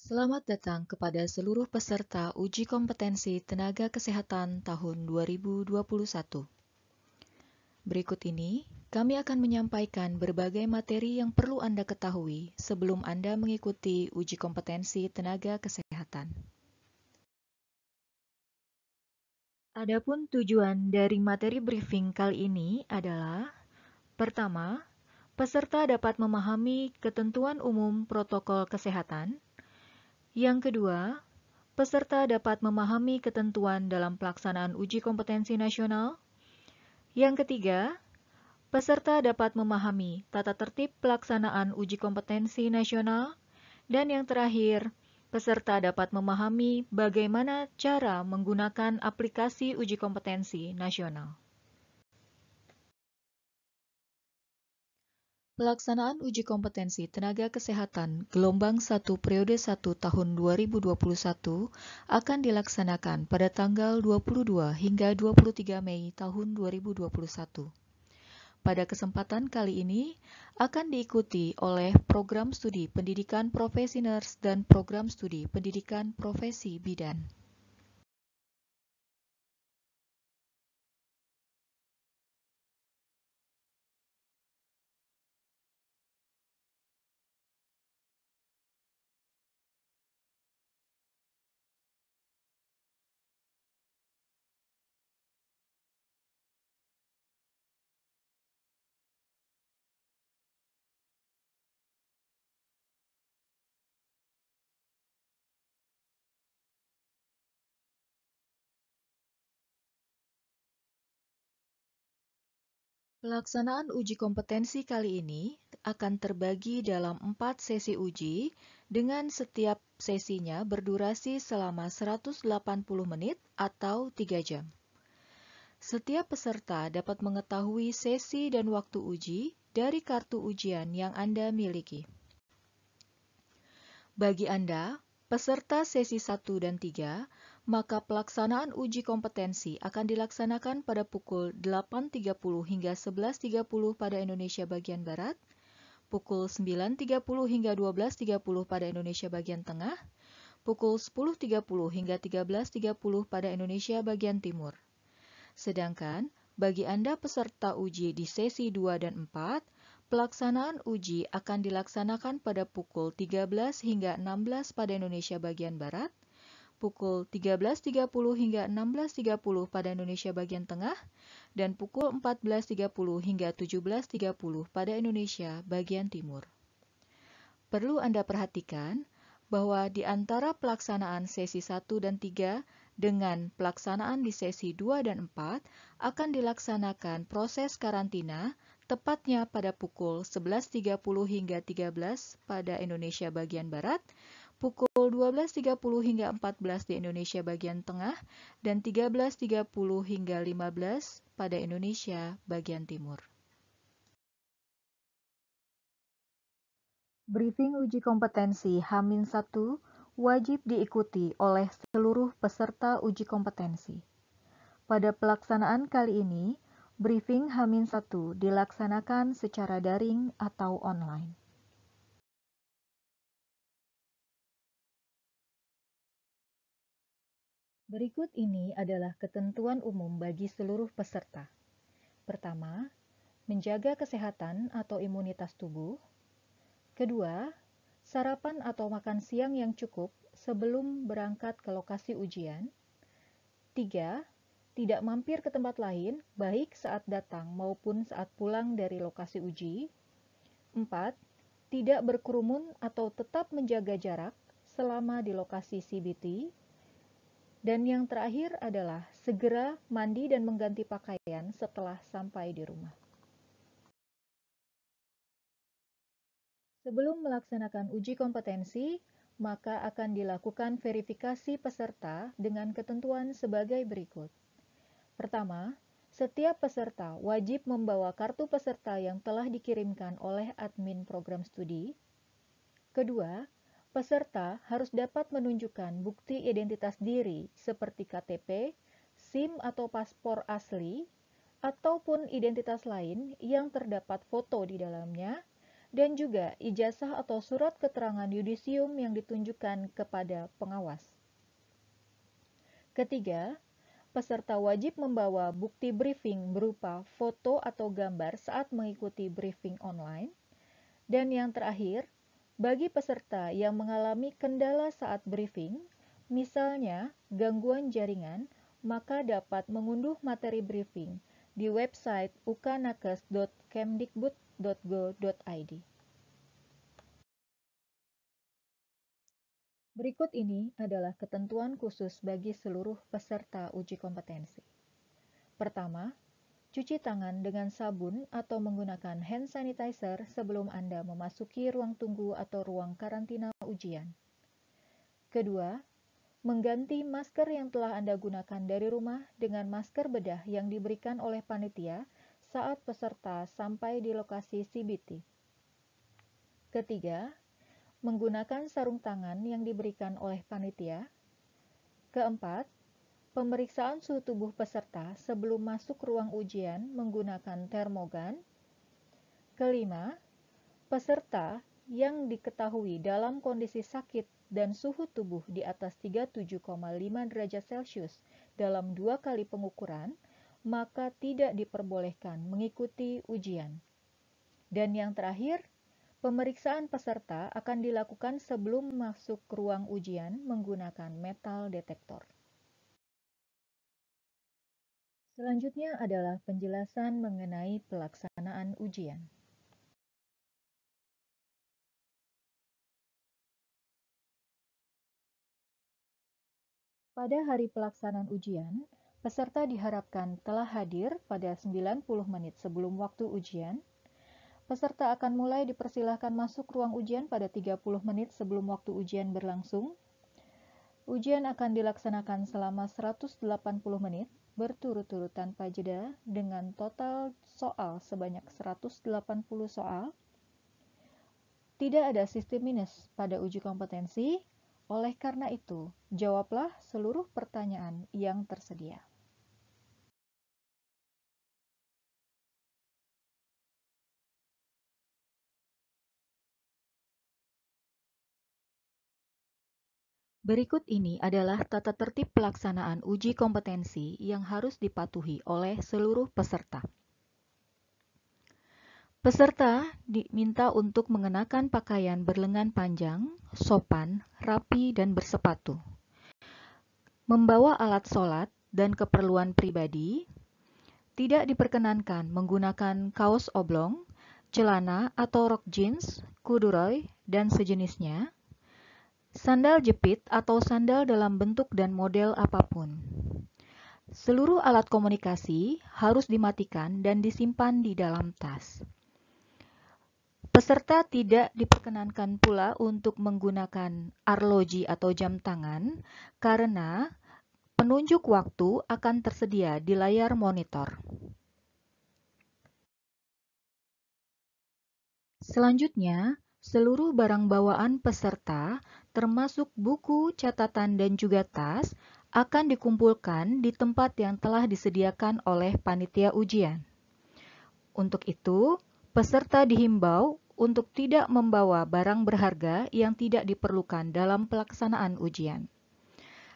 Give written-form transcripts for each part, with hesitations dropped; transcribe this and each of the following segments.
Selamat datang kepada seluruh peserta uji kompetensi tenaga kesehatan tahun 2021. Berikut ini, kami akan menyampaikan berbagai materi yang perlu Anda ketahui sebelum Anda mengikuti uji kompetensi tenaga kesehatan. Adapun tujuan dari materi briefing kali ini adalah: pertama, peserta dapat memahami ketentuan umum protokol kesehatan. Yang kedua, peserta dapat memahami ketentuan dalam pelaksanaan uji kompetensi nasional. Yang ketiga, peserta dapat memahami tata tertib pelaksanaan uji kompetensi nasional. Dan yang terakhir, peserta dapat memahami bagaimana cara menggunakan aplikasi uji kompetensi nasional. Pelaksanaan uji kompetensi tenaga kesehatan gelombang 1 periode 1 tahun 2021 akan dilaksanakan pada tanggal 22 hingga 23 Mei tahun 2021. Pada kesempatan kali ini akan diikuti oleh program studi pendidikan profesi nurse dan program studi pendidikan profesi bidan. Pelaksanaan uji kompetensi kali ini akan terbagi dalam 4 sesi uji dengan setiap sesinya berdurasi selama 180 menit atau 3 jam. Setiap peserta dapat mengetahui sesi dan waktu uji dari kartu ujian yang Anda miliki. Bagi Anda, peserta sesi 1 dan 3, maka pelaksanaan uji kompetensi akan dilaksanakan pada pukul 8.30 hingga 11.30 pada Indonesia bagian Barat, pukul 9.30 hingga 12.30 pada Indonesia bagian Tengah, pukul 10.30 hingga 13.30 pada Indonesia bagian Timur. Sedangkan, bagi Anda peserta uji di sesi 2 dan 4, pelaksanaan uji akan dilaksanakan pada pukul 13 hingga 16 pada Indonesia bagian Barat, pukul 13.30 hingga 16.30 pada Indonesia bagian Tengah, dan pukul 14.30 hingga 17.30 pada Indonesia bagian Timur. Perlu Anda perhatikan bahwa di antara pelaksanaan sesi 1 dan 3 dengan pelaksanaan di sesi 2 dan 4 akan dilaksanakan proses karantina tepatnya pada pukul 11.30 hingga 13 pada Indonesia bagian Barat, pukul 12.30 hingga 14 di Indonesia bagian Tengah, dan 13.30 hingga 15 pada Indonesia bagian Timur. Briefing uji kompetensi H-1 wajib diikuti oleh seluruh peserta uji kompetensi. Pada pelaksanaan kali ini, briefing H-1 dilaksanakan secara daring atau online. Berikut ini adalah ketentuan umum bagi seluruh peserta. Pertama, menjaga kesehatan atau imunitas tubuh. Kedua, sarapan atau makan siang yang cukup sebelum berangkat ke lokasi ujian. 3. Tidak mampir ke tempat lain, baik saat datang maupun saat pulang dari lokasi uji. 4. Tidak berkerumun atau tetap menjaga jarak selama di lokasi CBT. Dan yang terakhir adalah segera mandi dan mengganti pakaian setelah sampai di rumah. Sebelum melaksanakan uji kompetensi, maka akan dilakukan verifikasi peserta dengan ketentuan sebagai berikut. Pertama, setiap peserta wajib membawa kartu peserta yang telah dikirimkan oleh admin program studi. Kedua, peserta harus dapat menunjukkan bukti identitas diri seperti KTP, SIM atau paspor asli, ataupun identitas lain yang terdapat foto di dalamnya, dan juga ijazah atau surat keterangan yudisium yang ditunjukkan kepada pengawas. Ketiga, peserta wajib membawa bukti briefing berupa foto atau gambar saat mengikuti briefing online. Dan yang terakhir, bagi peserta yang mengalami kendala saat briefing, misalnya gangguan jaringan, maka dapat mengunduh materi briefing di website ukanakes.kemdikbud.go.id. Berikut ini adalah ketentuan khusus bagi seluruh peserta uji kompetensi. Pertama, cuci tangan dengan sabun atau menggunakan hand sanitizer sebelum Anda memasuki ruang tunggu atau ruang karantina ujian. Kedua, mengganti masker yang telah Anda gunakan dari rumah dengan masker bedah yang diberikan oleh panitia saat peserta sampai di lokasi CBT. Ketiga, menggunakan sarung tangan yang diberikan oleh panitia. Keempat, pemeriksaan suhu tubuh peserta sebelum masuk ruang ujian menggunakan termogan. Kelima, peserta yang diketahui dalam kondisi sakit dan suhu tubuh di atas 37,5 derajat Celcius dalam 2 kali pengukuran, maka tidak diperbolehkan mengikuti ujian. Dan yang terakhir, pemeriksaan peserta akan dilakukan sebelum masuk ruang ujian menggunakan metal detektor. Selanjutnya adalah penjelasan mengenai pelaksanaan ujian. Pada hari pelaksanaan ujian, peserta diharapkan telah hadir pada 90 menit sebelum waktu ujian. Peserta akan mulai dipersilahkan masuk ruang ujian pada 30 menit sebelum waktu ujian berlangsung. Ujian akan dilaksanakan selama 180 menit berturut-turut tanpa jeda dengan total soal sebanyak 180 soal. Tidak ada sistem minus pada uji kompetensi, oleh karena itu, jawablah seluruh pertanyaan yang tersedia. Berikut ini adalah tata tertib pelaksanaan uji kompetensi yang harus dipatuhi oleh seluruh peserta. Peserta diminta untuk mengenakan pakaian berlengan panjang, sopan, rapi, dan bersepatu. Membawa alat sholat dan keperluan pribadi. Tidak diperkenankan menggunakan kaos oblong, celana atau rok jeans, corduroy, dan sejenisnya. Sandal jepit atau sandal dalam bentuk dan model apapun. Seluruh alat komunikasi harus dimatikan dan disimpan di dalam tas. Peserta tidak diperkenankan pula untuk menggunakan arloji atau jam tangan karena penunjuk waktu akan tersedia di layar monitor. Selanjutnya, seluruh barang bawaan peserta, termasuk buku, catatan, dan juga tas, akan dikumpulkan di tempat yang telah disediakan oleh panitia ujian. Untuk itu, peserta dihimbau untuk tidak membawa barang berharga yang tidak diperlukan dalam pelaksanaan ujian.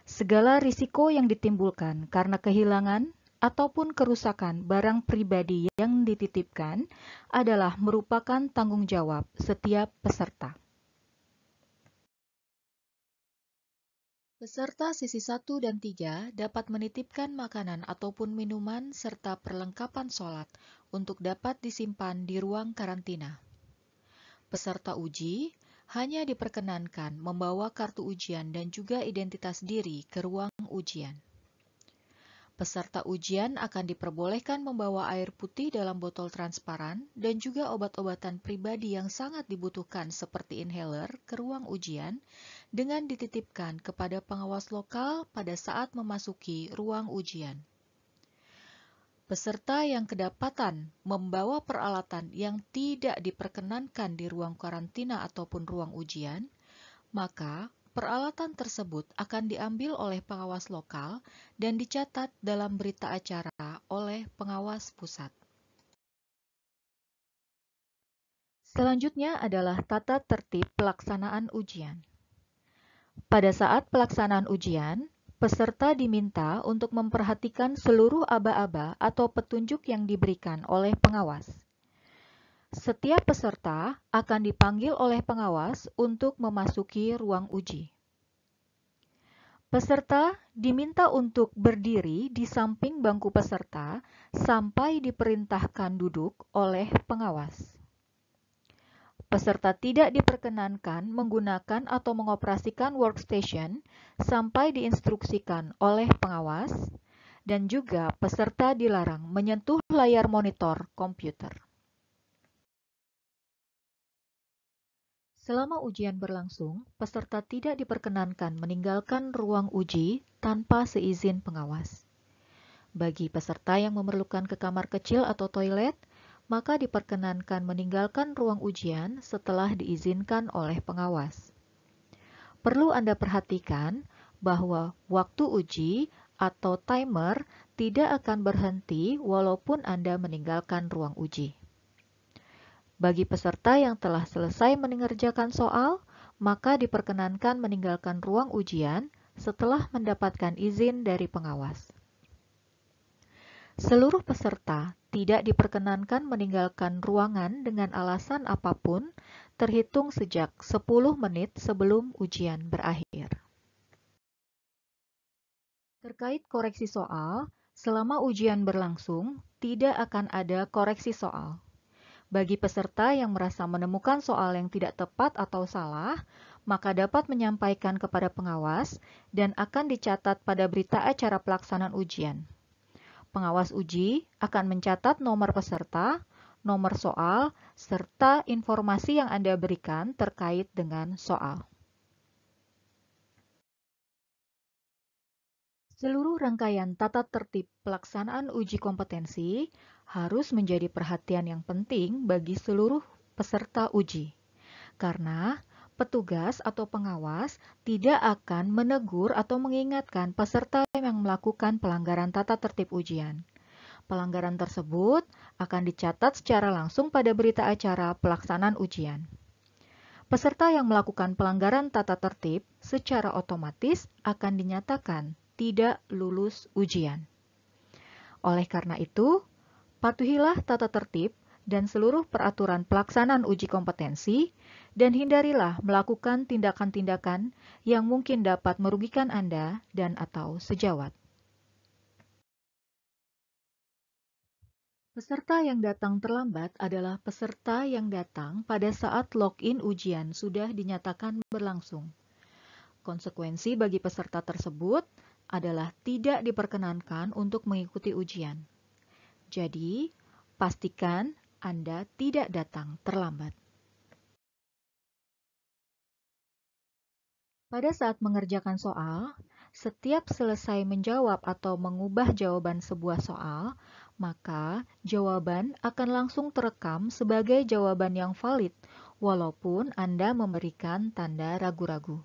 Segala risiko yang ditimbulkan karena kehilangan ataupun kerusakan barang pribadi yang dititipkan adalah merupakan tanggung jawab setiap peserta. Peserta sesi 1 dan 3 dapat menitipkan makanan ataupun minuman serta perlengkapan sholat untuk dapat disimpan di ruang karantina. Peserta uji hanya diperkenankan membawa kartu ujian dan juga identitas diri ke ruang ujian. Peserta ujian akan diperbolehkan membawa air putih dalam botol transparan dan juga obat-obatan pribadi yang sangat dibutuhkan seperti inhaler ke ruang ujian dengan dititipkan kepada pengawas lokal pada saat memasuki ruang ujian. Peserta yang kedapatan membawa peralatan yang tidak diperkenankan di ruang karantina ataupun ruang ujian, maka peralatan tersebut akan diambil oleh pengawas lokal dan dicatat dalam berita acara oleh pengawas pusat. Selanjutnya adalah tata tertib pelaksanaan ujian. Pada saat pelaksanaan ujian, peserta diminta untuk memperhatikan seluruh aba-aba atau petunjuk yang diberikan oleh pengawas. Setiap peserta akan dipanggil oleh pengawas untuk memasuki ruang uji. Peserta diminta untuk berdiri di samping bangku peserta sampai diperintahkan duduk oleh pengawas. Peserta tidak diperkenankan menggunakan atau mengoperasikan workstation sampai diinstruksikan oleh pengawas, dan juga peserta dilarang menyentuh layar monitor komputer. Selama ujian berlangsung, peserta tidak diperkenankan meninggalkan ruang uji tanpa seizin pengawas. Bagi peserta yang memerlukan ke kamar kecil atau toilet, maka diperkenankan meninggalkan ruang ujian setelah diizinkan oleh pengawas. Perlu Anda perhatikan bahwa waktu uji atau timer tidak akan berhenti walaupun Anda meninggalkan ruang uji. Bagi peserta yang telah selesai mengerjakan soal, maka diperkenankan meninggalkan ruang ujian setelah mendapatkan izin dari pengawas. Seluruh peserta tidak diperkenankan meninggalkan ruangan dengan alasan apapun terhitung sejak 10 menit sebelum ujian berakhir. Terkait koreksi soal, selama ujian berlangsung, tidak akan ada koreksi soal. Bagi peserta yang merasa menemukan soal yang tidak tepat atau salah, maka dapat menyampaikan kepada pengawas dan akan dicatat pada berita acara pelaksanaan ujian. Pengawas uji akan mencatat nomor peserta, nomor soal, serta informasi yang Anda berikan terkait dengan soal. Seluruh rangkaian tata tertib pelaksanaan uji kompetensi harus menjadi perhatian yang penting bagi seluruh peserta uji, karena petugas atau pengawas tidak akan menegur atau mengingatkan peserta yang melakukan pelanggaran tata tertib ujian. Pelanggaran tersebut akan dicatat secara langsung pada berita acara pelaksanaan ujian. Peserta yang melakukan pelanggaran tata tertib secara otomatis akan dinyatakan tidak lulus ujian. Oleh karena itu, patuhilah tata tertib dan seluruh peraturan pelaksanaan uji kompetensi, dan hindarilah melakukan tindakan-tindakan yang mungkin dapat merugikan Anda dan atau sejawat. Peserta yang datang terlambat adalah peserta yang datang pada saat login ujian sudah dinyatakan berlangsung. Konsekuensi bagi peserta tersebut adalah tidak diperkenankan untuk mengikuti ujian. Jadi, pastikan Anda tidak datang terlambat. Pada saat mengerjakan soal, setiap selesai menjawab atau mengubah jawaban sebuah soal, maka jawaban akan langsung terekam sebagai jawaban yang valid, walaupun Anda memberikan tanda ragu-ragu.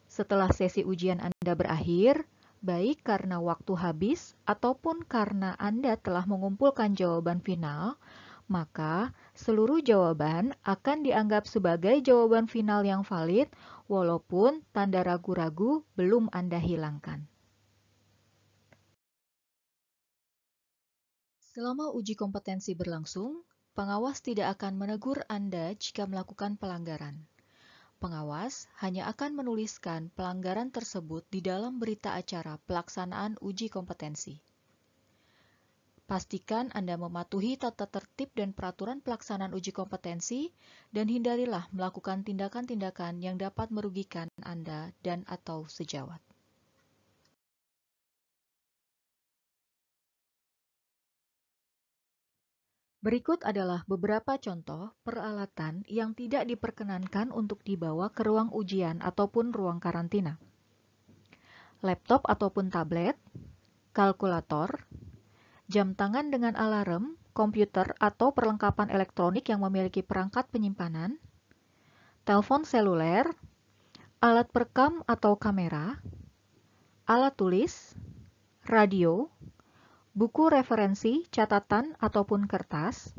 Setelah sesi ujian Anda berakhir, baik karena waktu habis ataupun karena Anda telah mengumpulkan jawaban final, maka seluruh jawaban akan dianggap sebagai jawaban final yang valid walaupun tanda ragu-ragu belum Anda hilangkan. Selama uji kompetensi berlangsung, pengawas tidak akan menegur Anda jika melakukan pelanggaran. Pengawas hanya akan menuliskan pelanggaran tersebut di dalam berita acara pelaksanaan uji kompetensi. Pastikan Anda mematuhi tata tertib dan peraturan pelaksanaan uji kompetensi, dan hindarilah melakukan tindakan-tindakan yang dapat merugikan Anda dan atau sejawat. Berikut adalah beberapa contoh peralatan yang tidak diperkenankan untuk dibawa ke ruang ujian ataupun ruang karantina. Laptop ataupun tablet, kalkulator, jam tangan dengan alarm, komputer atau perlengkapan elektronik yang memiliki perangkat penyimpanan, telepon seluler, alat perekam atau kamera, alat tulis, radio, buku referensi, catatan ataupun kertas,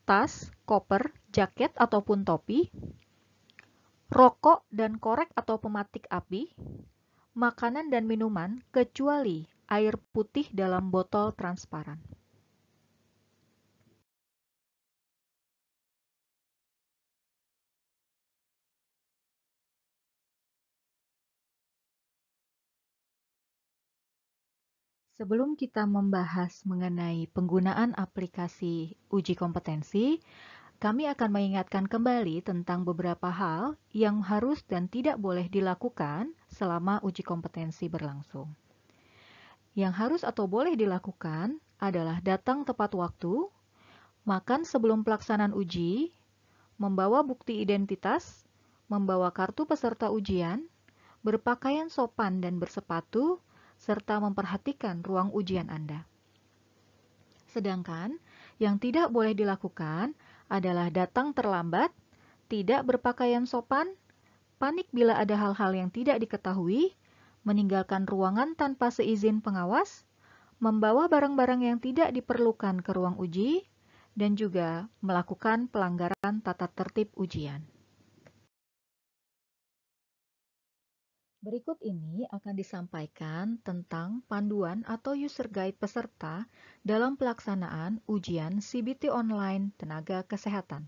tas, koper, jaket ataupun topi, rokok dan korek atau pematik api, makanan dan minuman kecuali air putih dalam botol transparan. Sebelum kita membahas mengenai penggunaan aplikasi uji kompetensi, kami akan mengingatkan kembali tentang beberapa hal yang harus dan tidak boleh dilakukan selama uji kompetensi berlangsung. Yang harus atau boleh dilakukan adalah datang tepat waktu, makan sebelum pelaksanaan uji, membawa bukti identitas, membawa kartu peserta ujian, berpakaian sopan dan bersepatu, serta memperhatikan ruang ujian Anda. Sedangkan yang tidak boleh dilakukan adalah datang terlambat, tidak berpakaian sopan, panik bila ada hal-hal yang tidak diketahui, meninggalkan ruangan tanpa seizin pengawas, membawa barang-barang yang tidak diperlukan ke ruang uji, dan juga melakukan pelanggaran tata tertib ujian. Berikut ini akan disampaikan tentang panduan atau user guide peserta dalam pelaksanaan ujian CBT online tenaga kesehatan.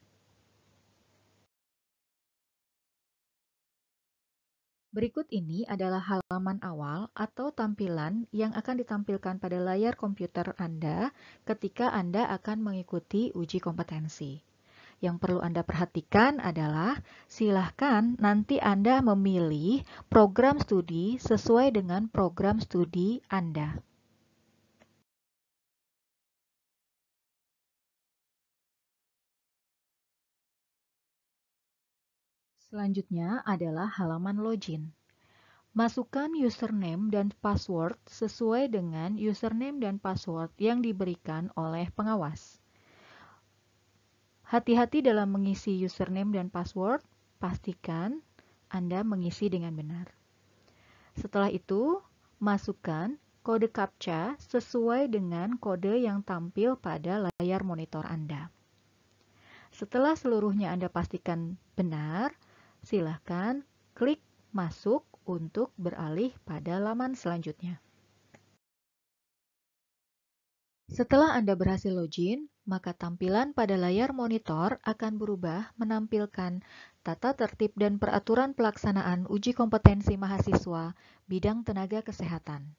Berikut ini adalah halaman awal atau tampilan yang akan ditampilkan pada layar komputer Anda ketika Anda akan mengikuti uji kompetensi. Yang perlu Anda perhatikan adalah silahkan nanti Anda memilih program studi sesuai dengan program studi Anda. Selanjutnya adalah halaman login. Masukkan username dan password sesuai dengan username dan password yang diberikan oleh pengawas. Hati-hati dalam mengisi username dan password, pastikan Anda mengisi dengan benar. Setelah itu, masukkan kode CAPTCHA sesuai dengan kode yang tampil pada layar monitor Anda. Setelah seluruhnya Anda pastikan benar, silakan klik masuk untuk beralih pada laman selanjutnya. Setelah Anda berhasil login, maka tampilan pada layar monitor akan berubah menampilkan tata tertib dan peraturan pelaksanaan uji kompetensi mahasiswa bidang tenaga kesehatan.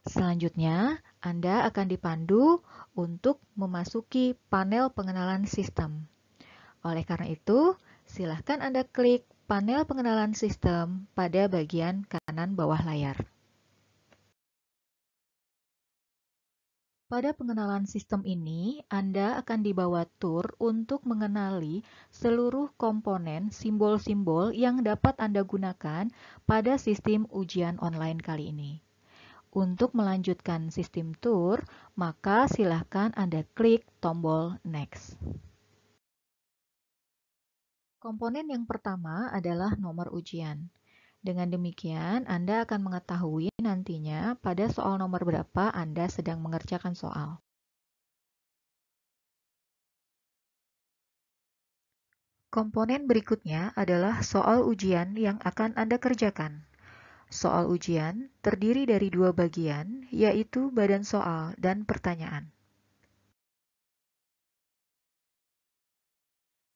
Selanjutnya, Anda akan dipandu untuk memasuki panel pengenalan sistem. Oleh karena itu, silakan Anda klik panel pengenalan sistem pada bagian kanan bawah layar. Pada pengenalan sistem ini, Anda akan dibawa tur untuk mengenali seluruh komponen simbol-simbol yang dapat Anda gunakan pada sistem ujian online kali ini. Untuk melanjutkan sistem tur, maka silakan Anda klik tombol Next. Komponen yang pertama adalah nomor ujian. Dengan demikian, Anda akan mengetahui nantinya pada soal nomor berapa Anda sedang mengerjakan soal. Komponen berikutnya adalah soal ujian yang akan Anda kerjakan. Soal ujian terdiri dari dua bagian, yaitu badan soal dan pertanyaan.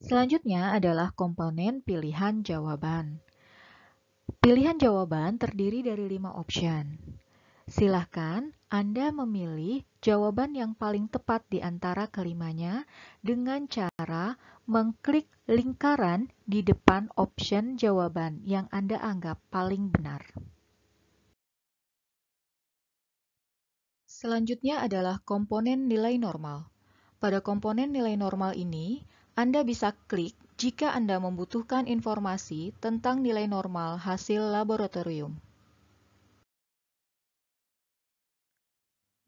Selanjutnya adalah komponen pilihan jawaban. Pilihan jawaban terdiri dari 5 option. Silahkan Anda memilih jawaban yang paling tepat di antara kelimanya dengan cara mengklik lingkaran di depan option jawaban yang Anda anggap paling benar. Selanjutnya adalah komponen nilai normal. Pada komponen nilai normal ini, Anda bisa klik jika Anda membutuhkan informasi tentang nilai normal hasil laboratorium.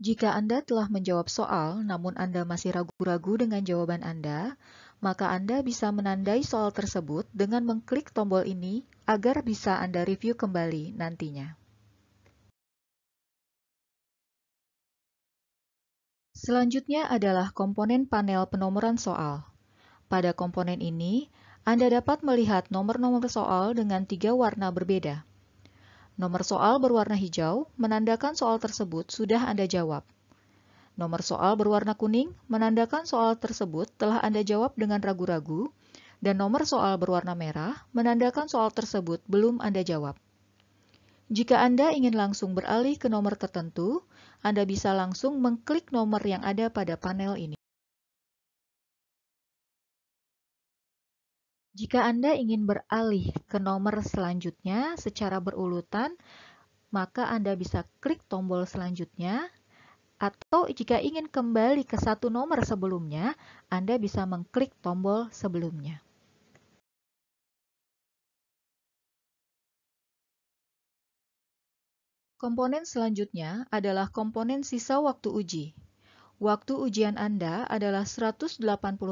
Jika Anda telah menjawab soal, namun Anda masih ragu-ragu dengan jawaban Anda, maka Anda bisa menandai soal tersebut dengan mengklik tombol ini agar bisa Anda review kembali nantinya. Selanjutnya adalah komponen panel penomoran soal. Pada komponen ini, Anda dapat melihat nomor-nomor soal dengan 3 warna berbeda. Nomor soal berwarna hijau menandakan soal tersebut sudah Anda jawab. Nomor soal berwarna kuning menandakan soal tersebut telah Anda jawab dengan ragu-ragu, dan nomor soal berwarna merah menandakan soal tersebut belum Anda jawab. Jika Anda ingin langsung beralih ke nomor tertentu, Anda bisa langsung mengklik nomor yang ada pada panel ini. Jika Anda ingin beralih ke nomor selanjutnya secara berurutan, maka Anda bisa klik tombol selanjutnya, atau jika ingin kembali ke satu nomor sebelumnya, Anda bisa mengklik tombol sebelumnya. Komponen selanjutnya adalah komponen sisa waktu uji. Waktu ujian Anda adalah 180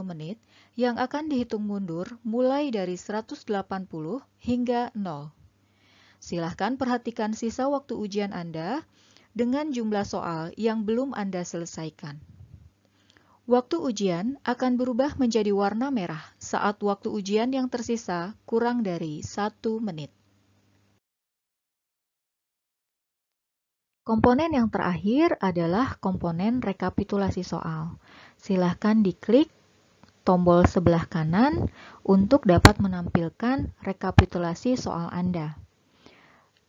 menit yang akan dihitung mundur mulai dari 180 hingga 0. Silahkan perhatikan sisa waktu ujian Anda dengan jumlah soal yang belum Anda selesaikan. Waktu ujian akan berubah menjadi warna merah saat waktu ujian yang tersisa kurang dari 1 menit. Komponen yang terakhir adalah komponen rekapitulasi soal. Silahkan diklik tombol sebelah kanan untuk dapat menampilkan rekapitulasi soal Anda.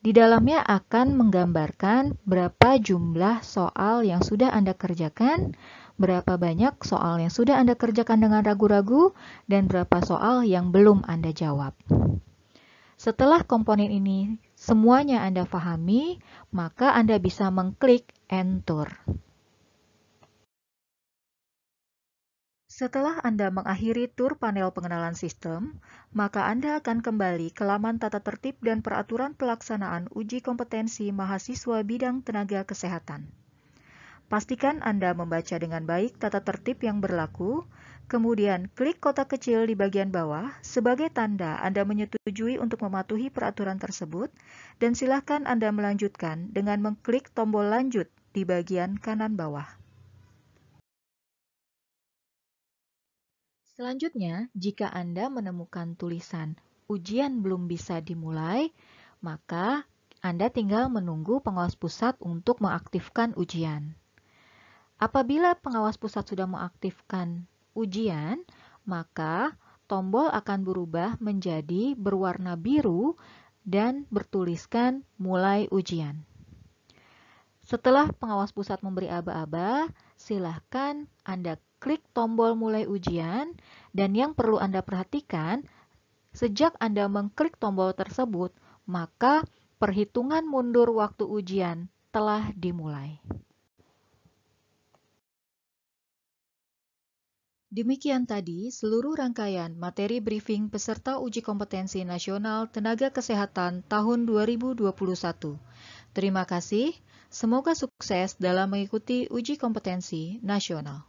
Di dalamnya akan menggambarkan berapa jumlah soal yang sudah Anda kerjakan, berapa banyak soal yang sudah Anda kerjakan dengan ragu-ragu, dan berapa soal yang belum Anda jawab. Setelah komponen ini semuanya Anda pahami, maka Anda bisa mengklik Enter. Setelah Anda mengakhiri tur panel pengenalan sistem, maka Anda akan kembali ke laman tata tertib dan peraturan pelaksanaan uji kompetensi mahasiswa bidang tenaga kesehatan. Pastikan Anda membaca dengan baik tata tertib yang berlaku, kemudian klik kotak kecil di bagian bawah sebagai tanda Anda menyetujui untuk mematuhi peraturan tersebut, dan silakan Anda melanjutkan dengan mengklik tombol lanjut di bagian kanan bawah. Selanjutnya, jika Anda menemukan tulisan ujian belum bisa dimulai, maka Anda tinggal menunggu pengawas pusat untuk mengaktifkan ujian. Apabila pengawas pusat sudah mengaktifkan ujian, maka tombol akan berubah menjadi berwarna biru dan bertuliskan mulai ujian. Setelah pengawas pusat memberi aba-aba, silahkan Anda klik tombol mulai ujian, dan yang perlu Anda perhatikan, sejak Anda mengklik tombol tersebut, maka perhitungan mundur waktu ujian telah dimulai. Demikian tadi seluruh rangkaian materi briefing peserta uji kompetensi nasional tenaga kesehatan tahun 2021. Terima kasih, semoga sukses dalam mengikuti uji kompetensi nasional.